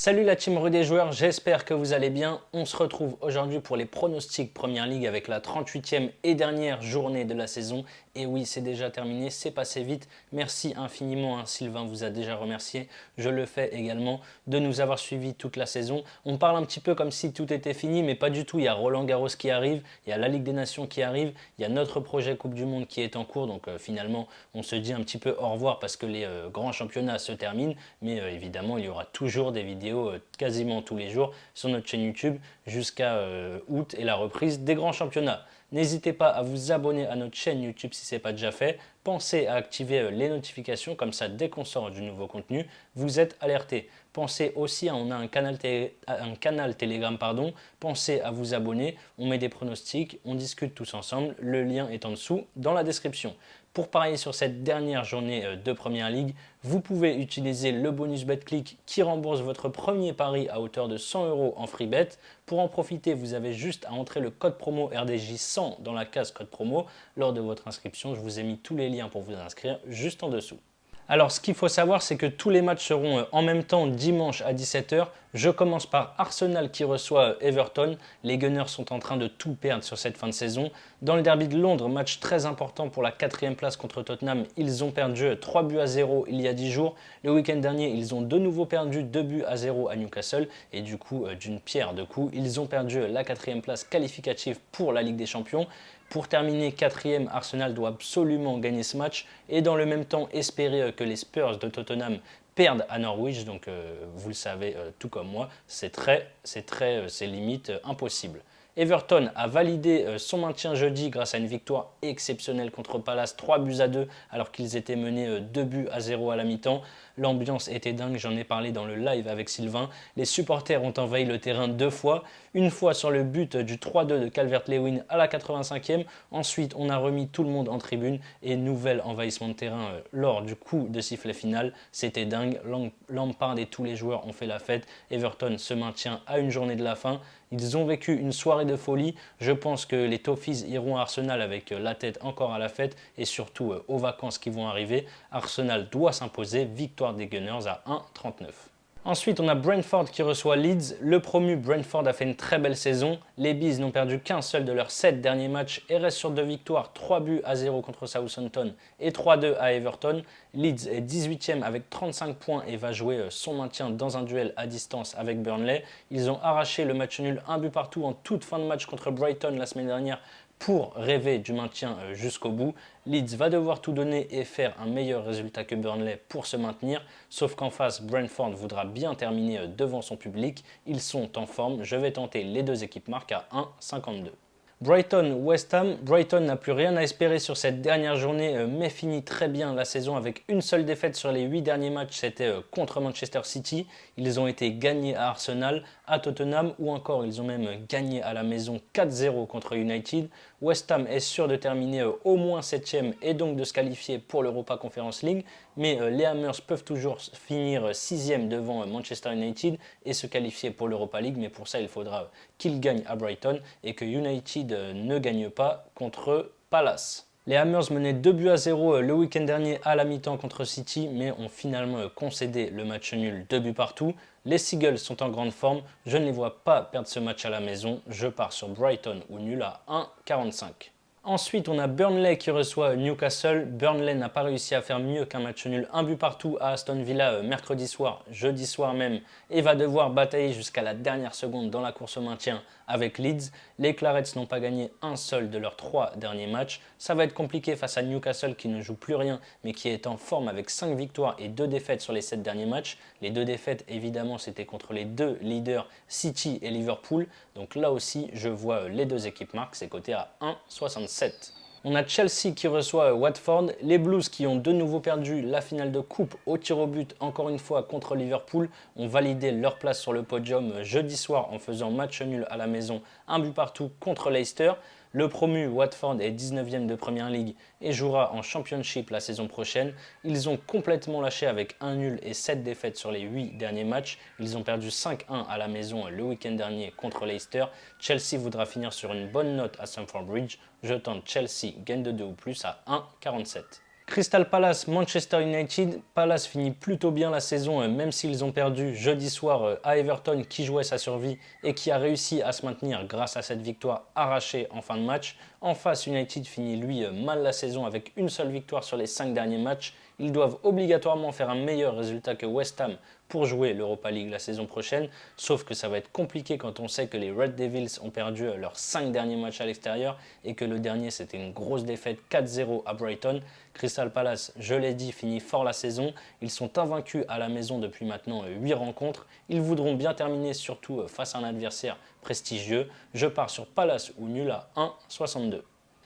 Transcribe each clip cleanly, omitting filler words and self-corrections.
Salut la team Rue des joueurs, j'espère que vous allez bien. On se retrouve aujourd'hui pour les pronostics Première Ligue avec la 38e et dernière journée de la saison. Et oui, c'est déjà terminé, c'est passé vite. Merci infiniment, Sylvain vous a déjà remercié. Je le fais également de nous avoir suivis toute la saison. On parle un petit peu comme si tout était fini, mais pas du tout. Il y a Roland Garros qui arrive, il y a la Ligue des Nations qui arrive, il y a notre projet Coupe du Monde qui est en cours. Donc finalement, on se dit un petit peu au revoir parce que les grands championnats se terminent. Mais évidemment, il y aura toujours des vidéos quasiment tous les jours sur notre chaîne YouTube jusqu'à août et la reprise des grands championnats. N'hésitez pas à vous abonner à notre chaîne YouTube si ce n'est pas déjà fait. Pensez à activer les notifications, comme ça dès qu'on sort du nouveau contenu, vous êtes alerté. Pensez aussi, on a un canal Telegram, pensez à vous abonner, on met des pronostics, on discute tous ensemble, le lien est en dessous dans la description. Pour parier sur cette dernière journée de Première Ligue, vous pouvez utiliser le bonus BetClick qui rembourse votre premier pari à hauteur de 100 € en free bet. Pour en profiter, vous avez juste à entrer le code promo RDJ100 dans la case code promo lors de votre inscription. Je vous ai mis tous les liens pour vous inscrire juste en dessous. Alors, ce qu'il faut savoir, c'est que tous les matchs seront en même temps dimanche à 17 h. Je commence par Arsenal qui reçoit Everton. Les Gunners sont en train de tout perdre sur cette fin de saison. Dans le derby de Londres, match très important pour la 4e place contre Tottenham, ils ont perdu 3 buts à 0 il y a 10 jours. Le week-end dernier, ils ont de nouveau perdu 2 buts à 0 à Newcastle. Et du coup, d'une pierre deux coups, ils ont perdu la 4e place qualificative pour la Ligue des Champions. Pour terminer 4e, Arsenal doit absolument gagner ce match et dans le même temps espérer que les Spurs de Tottenham perdent à Norwich. Donc vous le savez tout comme moi, c'est limite impossible. Everton a validé son maintien jeudi grâce à une victoire exceptionnelle contre Palace, 3 buts à 2 alors qu'ils étaient menés 2 buts à 0 à la mi-temps. L'ambiance était dingue, j'en ai parlé dans le live avec Sylvain. Les supporters ont envahi le terrain 2 fois. Une fois sur le but du 3-2 de Calvert-Lewin à la 85e. Ensuite, on a remis tout le monde en tribune et nouvel envahissement de terrain lors du coup de sifflet final. C'était dingue. Lampard et tous les joueurs ont fait la fête. Everton se maintient à une journée de la fin. Ils ont vécu une soirée de folie. Je pense que les Toffees iront à Arsenal avec la tête encore à la fête et surtout aux vacances qui vont arriver. Arsenal doit s'imposer. Victoire des Gunners à 1,39. Ensuite, on a Brentford qui reçoit Leeds. Le promu Brentford a fait une très belle saison. Les Bees n'ont perdu qu'un seul de leurs 7 derniers matchs et restent sur 2 victoires, 3 buts à 0 contre Southampton et 3-2 à Everton. Leeds est 18e avec 35 points et va jouer son maintien dans un duel à distance avec Burnley. Ils ont arraché le match nul 1 but partout en toute fin de match contre Brighton la semaine dernière pour rêver du maintien jusqu'au bout. Leeds va devoir tout donner et faire un meilleur résultat que Burnley pour se maintenir, sauf qu'en face, Brentford voudra bien terminer devant son public. Ils sont en forme, je vais tenter les deux équipes marques à 1,52. Brighton-West Ham. Brighton n'a plus rien à espérer sur cette dernière journée, mais finit très bien la saison avec une seule défaite sur les 8 derniers matchs, c'était contre Manchester City. Ils ont été gagnés à Arsenal, à Tottenham ou encore ils ont même gagné à la maison 4-0 contre United. West Ham est sûr de terminer au moins 7e et donc de se qualifier pour l'Europa Conference League, mais les Hammers peuvent toujours finir 6e devant Manchester United et se qualifier pour l'Europa League, mais pour ça il faudra qu'ils gagnent à Brighton et que United ne gagne pas contre Palace. Les Hammers menaient 2 buts à 0 le week-end dernier à la mi-temps contre City, mais ont finalement concédé le match nul 2 buts partout. Les Seagulls sont en grande forme, je ne les vois pas perdre ce match à la maison, je pars sur Brighton ou nul à 1,45. Ensuite, on a Burnley qui reçoit Newcastle. Burnley n'a pas réussi à faire mieux qu'un match nul, un but partout à Aston Villa mercredi soir, jeudi soir même, et va devoir batailler jusqu'à la dernière seconde dans la course au maintien avec Leeds. Les Clarets n'ont pas gagné un seul de leurs 3 derniers matchs. Ça va être compliqué face à Newcastle qui ne joue plus rien, mais qui est en forme avec 5 victoires et 2 défaites sur les 7 derniers matchs. Les 2 défaites, évidemment, c'était contre les 2 leaders City et Liverpool. Donc là aussi, je vois les deux équipes marques, c'est coté à 1,67. On a Chelsea qui reçoit Watford, les Blues qui ont de nouveau perdu la finale de coupe au tir au but encore une fois contre Liverpool, ont validé leur place sur le podium jeudi soir en faisant match nul à la maison, un but partout contre Leicester. Le promu Watford est 19e de Première Ligue et jouera en Championship la saison prochaine. Ils ont complètement lâché avec un nul et 7 défaites sur les 8 derniers matchs. Ils ont perdu 5-1 à la maison le week-end dernier contre Leicester. Chelsea voudra finir sur une bonne note à Stamford Bridge. Je tente Chelsea gagne de 2 ou plus à 1,47. Crystal Palace, Manchester United. Palace finit plutôt bien la saison, même s'ils ont perdu jeudi soir à Everton qui jouait sa survie et qui a réussi à se maintenir grâce à cette victoire arrachée en fin de match. En face, United finit lui mal la saison avec une seule victoire sur les 5 derniers matchs. Ils doivent obligatoirement faire un meilleur résultat que West Ham pour jouer l'Europa League la saison prochaine, sauf que ça va être compliqué quand on sait que les Red Devils ont perdu leurs 5 derniers matchs à l'extérieur et que le dernier c'était une grosse défaite 4-0 à Brighton. Crystal Palace, je l'ai dit, finit fort la saison. Ils sont invaincus à la maison depuis maintenant 8 rencontres. Ils voudront bien terminer surtout face à un adversaire prestigieux. Je pars sur Palace ou nul à 1,62.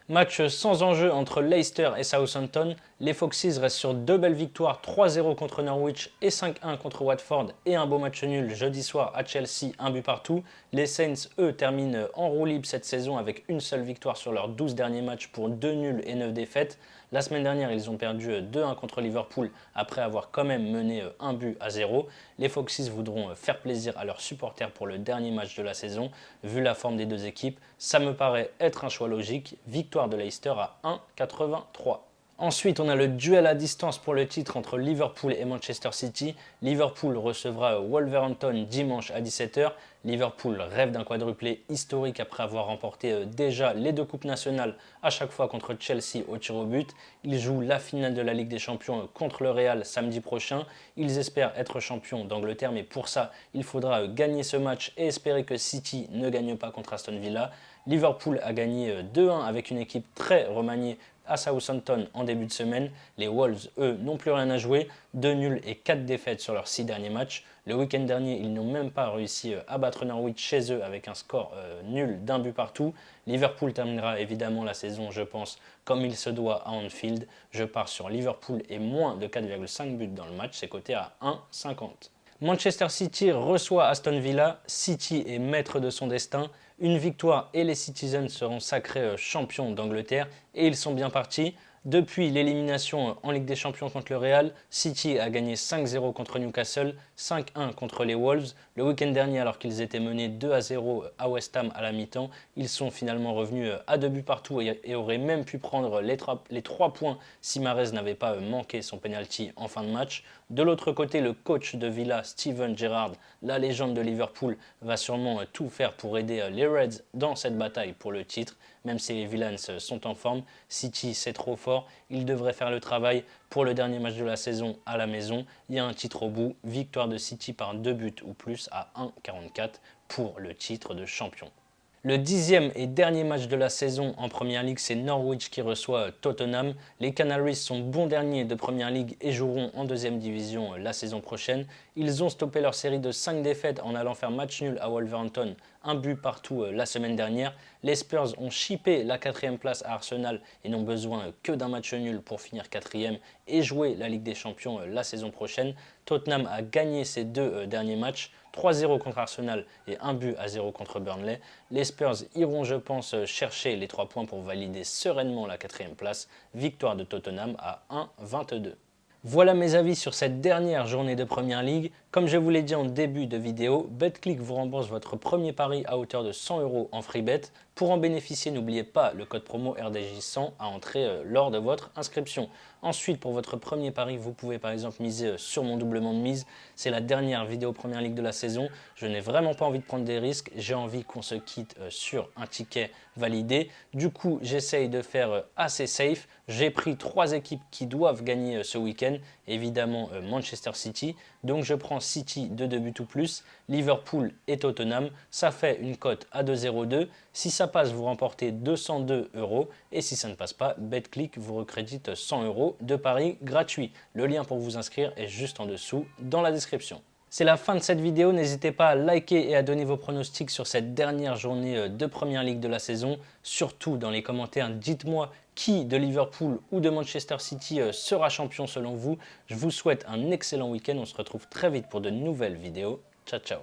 Match sans enjeu entre Leicester et Southampton. Les Foxes restent sur 2 belles victoires, 3-0 contre Norwich et 5-1 contre Watford et un beau match nul jeudi soir à Chelsea, un but partout. Les Saints, eux, terminent en roue libre cette saison avec une seule victoire sur leurs 12 derniers matchs pour 2 nuls et 9 défaites. La semaine dernière, ils ont perdu 2-1 contre Liverpool après avoir quand même mené 1 but à 0. Les Foxes voudront faire plaisir à leurs supporters pour le dernier match de la saison. Vu la forme des deux équipes, ça me paraît être un choix logique. Victoire de Leicester à 1,83. Ensuite, on a le duel à distance pour le titre entre Liverpool et Manchester City. Liverpool recevra Wolverhampton dimanche à 17 h. Liverpool rêve d'un quadruplé historique après avoir remporté déjà les 2 coupes nationales à chaque fois contre Chelsea au tir au but. Ils jouent la finale de la Ligue des Champions contre le Real samedi prochain. Ils espèrent être champions d'Angleterre, mais pour ça, il faudra gagner ce match et espérer que City ne gagne pas contre Aston Villa. Liverpool a gagné 2-1 avec une équipe très remaniée à Southampton en début de semaine. Les Wolves, eux, n'ont plus rien à jouer. 2 nuls et 4 défaites sur leurs 6 derniers matchs. Le week-end dernier, ils n'ont même pas réussi à battre Norwich chez eux avec un score nul d'un but partout. Liverpool terminera évidemment la saison, je pense, comme il se doit à Anfield. Je pars sur Liverpool et moins de 4,5 buts dans le match. C'est coté à 1,50. Manchester City reçoit Aston Villa. City est maître de son destin. Une victoire et les Citizens seront sacrés champions d'Angleterre et ils sont bien partis. Depuis l'élimination en Ligue des Champions contre le Real, City a gagné 5-0 contre Newcastle, 5-1 contre les Wolves. Le week-end dernier, alors qu'ils étaient menés 2-0 à West Ham à la mi-temps, ils sont finalement revenus à 2 buts partout et auraient même pu prendre les 3 points si Mahrez n'avait pas manqué son penalty en fin de match. De l'autre côté, le coach de Villa, Steven Gerrard, la légende de Liverpool, va sûrement tout faire pour aider les Reds dans cette bataille pour le titre. Même si les Villains sont en forme, City c'est trop fort, ils devraient faire le travail pour le dernier match de la saison à la maison. Il y a un titre au bout, victoire de City par 2 buts ou plus à 1,44 pour le titre de champion. Le 10e et dernier match de la saison en Première Ligue, c'est Norwich qui reçoit Tottenham. Les Canaries sont bons derniers de Première Ligue et joueront en 2e division la saison prochaine. Ils ont stoppé leur série de 5 défaites en allant faire match nul à Wolverhampton, un but partout la semaine dernière. Les Spurs ont chippé la 4e place à Arsenal et n'ont besoin que d'un match nul pour finir 4e et jouer la Ligue des Champions la saison prochaine. Tottenham a gagné ses 2 derniers matchs, 3-0 contre Arsenal et 1-0 contre Burnley. Les Spurs iront, je pense, chercher les 3 points pour valider sereinement la 4e place. Victoire de Tottenham à 1,22. Voilà mes avis sur cette dernière journée de Première Ligue. Comme je vous l'ai dit en début de vidéo, BetClick vous rembourse votre premier pari à hauteur de 100 € en free bet. Pour en bénéficier, n'oubliez pas le code promo RDJ100 à entrer lors de votre inscription. Ensuite, pour votre premier pari, vous pouvez par exemple miser sur mon doublement de mise. C'est la dernière vidéo Première Ligue de la saison. Je n'ai vraiment pas envie de prendre des risques. J'ai envie qu'on se quitte sur un ticket validé. Du coup, j'essaye de faire assez safe. J'ai pris 3 équipes qui doivent gagner ce week-end. Évidemment, Manchester City. Donc, je prends City de 2 buts ou plus, Liverpool et Tottenham. Ça fait une cote à 2,02. Si ça passe, vous remportez 202 € et si ça ne passe pas, BetClick vous recrédite 100 € de paris gratuit. Le lien pour vous inscrire est juste en dessous dans la description. C'est la fin de cette vidéo, n'hésitez pas à liker et à donner vos pronostics sur cette dernière journée de Première Ligue de la saison. Surtout dans les commentaires, dites-moi qui de Liverpool ou de Manchester City sera champion selon vous. Je vous souhaite un excellent week-end, on se retrouve très vite pour de nouvelles vidéos. Ciao ciao.